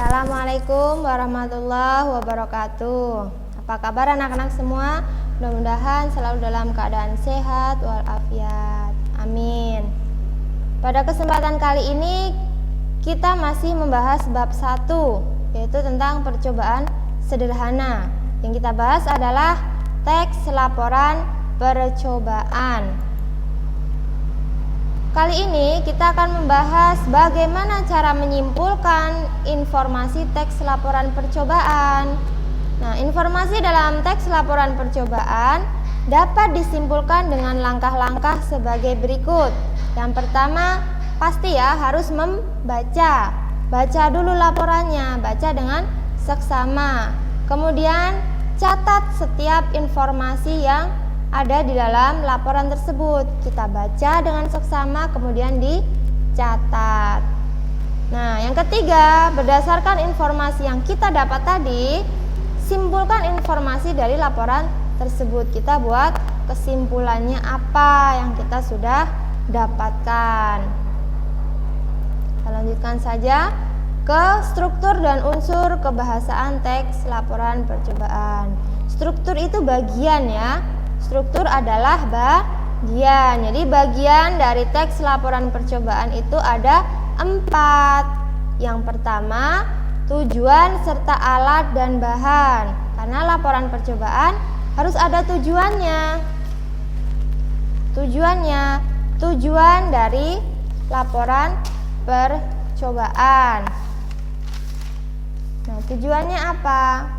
Assalamualaikum warahmatullahi wabarakatuh. Apa kabar anak-anak semua? Mudah-mudahan selalu dalam keadaan sehat walafiat. Amin. Pada kesempatan kali ini kita masih membahas bab 1, yaitu tentang percobaan sederhana. Yang kita bahas adalah teks laporan percobaan. Kali ini kita akan membahas bagaimana cara menyimpulkan informasi teks laporan percobaan. Nah, informasi dalam teks laporan percobaan dapat disimpulkan dengan langkah-langkah sebagai berikut. Yang pertama, pasti ya harus membaca. Baca dulu laporannya, baca dengan seksama. Kemudian catat setiap informasi yang ada di dalam laporan tersebut. Kita baca dengan seksama, kemudian dicatat. Nah, yang ketiga, berdasarkan informasi yang kita dapat tadi, simpulkan informasi dari laporan tersebut. Kita buat kesimpulannya apa yang kita sudah dapatkan. Kita lanjutkan saja ke struktur dan unsur kebahasaan teks laporan percobaan. Struktur itu bagian ya. Struktur adalah bagian. Jadi bagian dari teks laporan percobaan itu ada 4. Yang pertama, tujuan serta alat dan bahan. Karena laporan percobaan harus ada tujuannya. Tujuan dari laporan percobaan. Nah, tujuannya apa?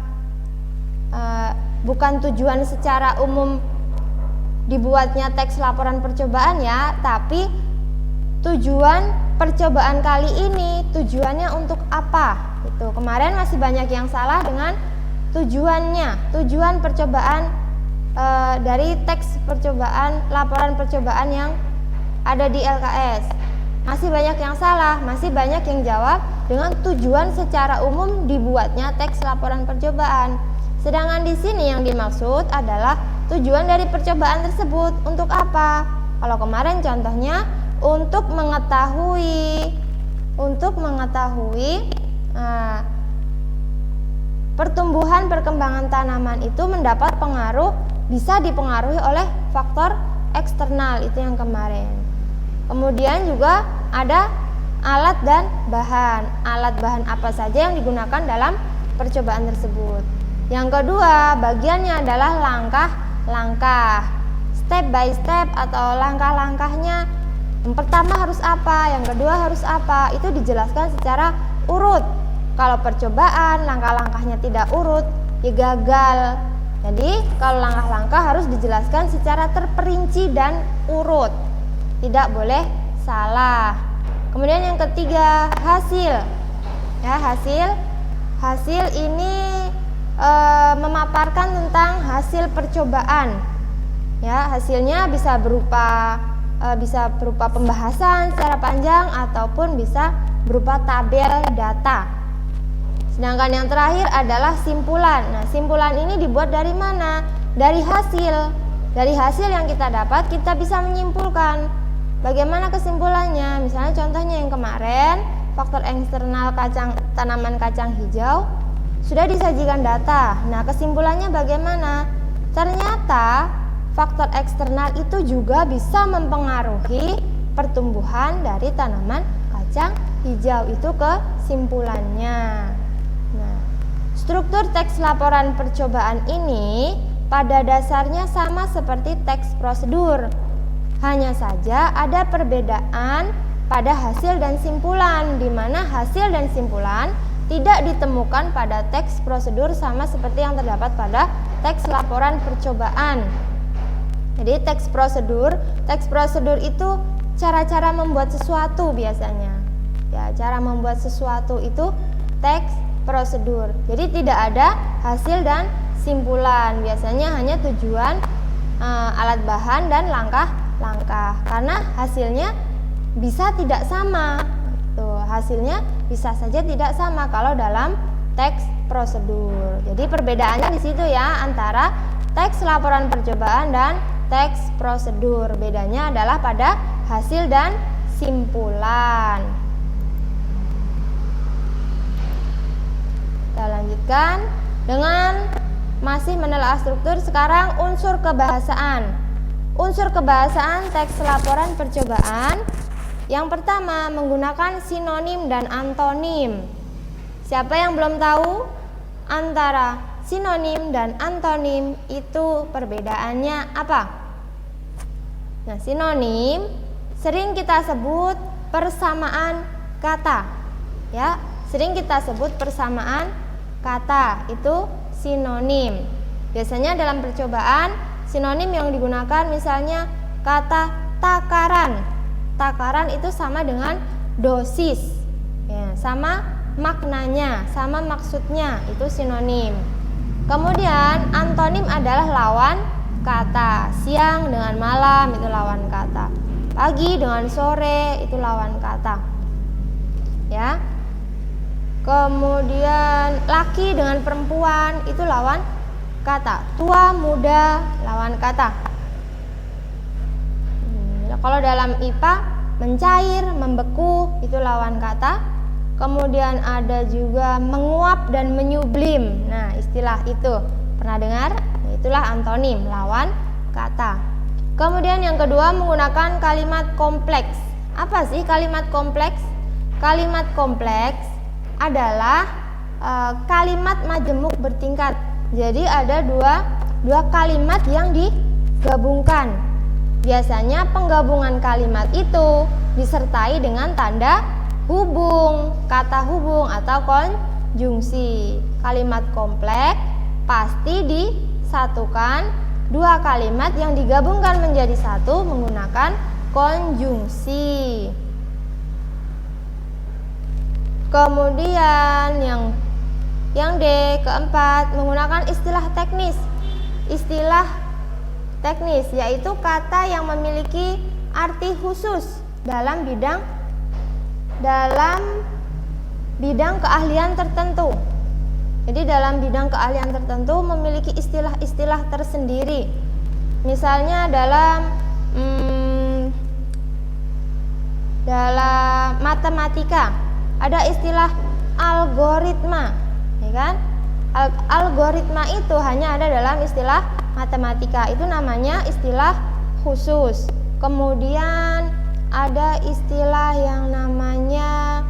Bukan tujuan secara umum dibuatnya teks laporan percobaan ya, tapi tujuan percobaan kali ini tujuannya untuk apa? Itu kemarin masih banyak yang salah dengan tujuannya. Tujuan percobaan dari teks percobaan laporan percobaan yang ada di LKS. Masih banyak yang salah, masih banyak yang jawab dengan tujuan secara umum dibuatnya teks laporan percobaan. Sedangkan di sini yang dimaksud adalah tujuan dari percobaan tersebut untuk apa? Kalau kemarin contohnya untuk mengetahui pertumbuhan perkembangan tanaman itu mendapat pengaruh, bisa dipengaruhi oleh faktor eksternal, itu yang kemarin. Kemudian juga ada alat dan bahan. Alat bahan apa saja yang digunakan dalam percobaan tersebut. Yang kedua, bagiannya adalah langkah-langkah, step by step atau langkah-langkahnya. Yang pertama harus apa, yang kedua harus apa, itu dijelaskan secara urut. Kalau percobaan langkah-langkahnya tidak urut, ya gagal. Jadi kalau langkah-langkah harus dijelaskan secara terperinci dan urut, tidak boleh salah. Kemudian yang ketiga, hasil. Ya, hasil ini memaparkan tentang hasil percobaan. Ya, hasilnya bisa berupa pembahasan secara panjang ataupun bisa berupa tabel data. Sedangkan yang terakhir adalah simpulan. Nah, simpulan ini dibuat dari mana? Dari hasil. Dari hasil yang kita dapat, kita bisa menyimpulkan. Bagaimana kesimpulannya? Misalnya contohnya yang kemarin, faktor eksternal tanaman kacang hijau sudah disajikan data. Nah, kesimpulannya bagaimana? Ternyata faktor eksternal itu juga bisa mempengaruhi pertumbuhan dari tanaman kacang hijau. Itu kesimpulannya. Nah, struktur teks laporan percobaan ini pada dasarnya sama seperti teks prosedur. Hanya saja ada perbedaan pada hasil dan simpulan, di mana hasil dan simpulan tidak ditemukan pada teks prosedur sama seperti yang terdapat pada teks laporan percobaan. Jadi teks prosedur itu cara-cara membuat sesuatu biasanya. Ya, cara membuat sesuatu itu teks prosedur. Jadi tidak ada hasil dan simpulan. Biasanya hanya tujuan, alat bahan dan langkah-langkah. Karena hasilnya bisa tidak sama. Hasilnya bisa saja tidak sama kalau dalam teks prosedur. Jadi perbedaannya di situ ya antara teks laporan percobaan dan teks prosedur. Bedanya adalah pada hasil dan simpulan. lanjutkan dengan masih menelaah struktur. Sekarang unsur kebahasaan. Unsur kebahasaan teks laporan percobaan. Yang pertama menggunakan sinonim dan antonim. Siapa yang belum tahu antara sinonim dan antonim itu perbedaannya apa? Nah, sinonim sering kita sebut persamaan kata, ya, sering kita sebut persamaan kata, itu sinonim. Biasanya dalam percobaan sinonim yang digunakan misalnya kata takaran. Takaran itu sama dengan dosis, ya, sama maknanya, sama maksudnya, itu sinonim. Kemudian antonim adalah lawan kata. Siang dengan malam itu lawan kata. Pagi dengan sore itu lawan kata. Ya. Kemudian laki dengan perempuan itu lawan kata. Tua, muda lawan kata. Kalau dalam IPA mencair, membeku itu lawan kata. Kemudian ada juga menguap dan menyublim. Nah, istilah itu pernah dengar? Itulah antonim, lawan kata. Kemudian yang kedua menggunakan kalimat kompleks. Apa sih kalimat kompleks? Kalimat kompleks adalah kalimat majemuk bertingkat. Jadi ada dua kalimat yang digabungkan. Biasanya penggabungan kalimat itu disertai dengan tanda hubung, kata hubung atau konjungsi. Kalimat kompleks pasti disatukan dua kalimat yang digabungkan menjadi satu menggunakan konjungsi. Kemudian yang D, keempat, menggunakan istilah teknis. Istilah teknis yaitu kata yang memiliki arti khusus dalam bidang keahlian tertentu. Jadi dalam bidang keahlian tertentu memiliki istilah-istilah tersendiri. Misalnya dalam matematika ada istilah algoritma, ya kan? Algoritma itu hanya ada dalam istilah matematika, itu namanya istilah khusus. Kemudian ada istilah yang namanya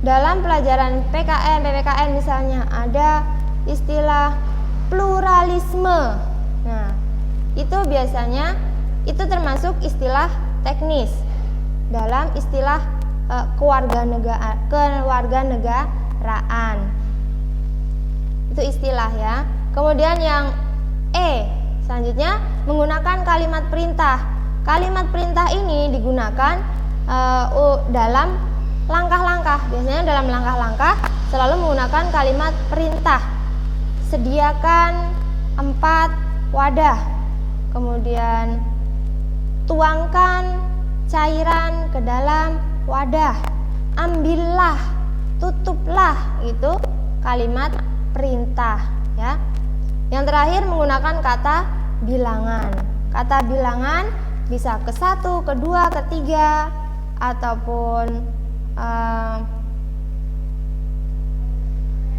dalam pelajaran PKN, PPKN misalnya ada istilah pluralisme. Nah, itu biasanya itu termasuk istilah teknis dalam istilah kewarganegaraan. Itu istilah ya. Kemudian yang E, selanjutnya menggunakan kalimat perintah. Kalimat perintah ini digunakan dalam langkah-langkah. Biasanya dalam langkah-langkah selalu menggunakan kalimat perintah. Sediakan 4 wadah. Kemudian tuangkan cairan ke dalam wadah. Ambillah, tutuplah, itu kalimat perintah, ya. Yang terakhir menggunakan kata bilangan. Kata bilangan bisa ke 1, ke 2, ke 3 ataupun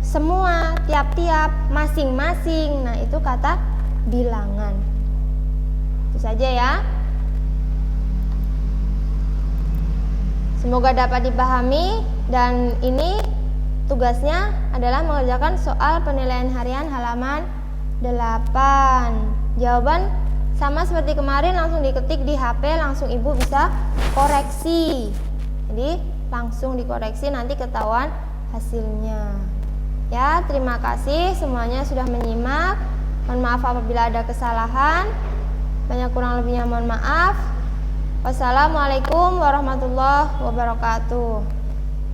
semua, tiap-tiap, masing-masing. Nah, itu kata bilangan. Itu saja ya. Semoga dapat dipahami, dan ini tugasnya adalah mengerjakan soal penilaian harian halaman 8. Jawaban sama seperti kemarin, langsung diketik di HP, langsung ibu bisa koreksi. Jadi langsung dikoreksi, nanti ketahuan hasilnya. Ya, terima kasih semuanya sudah menyimak. Mohon maaf apabila ada kesalahan. Banyak kurang lebihnya mohon maaf. Wassalamualaikum warahmatullahi wabarakatuh.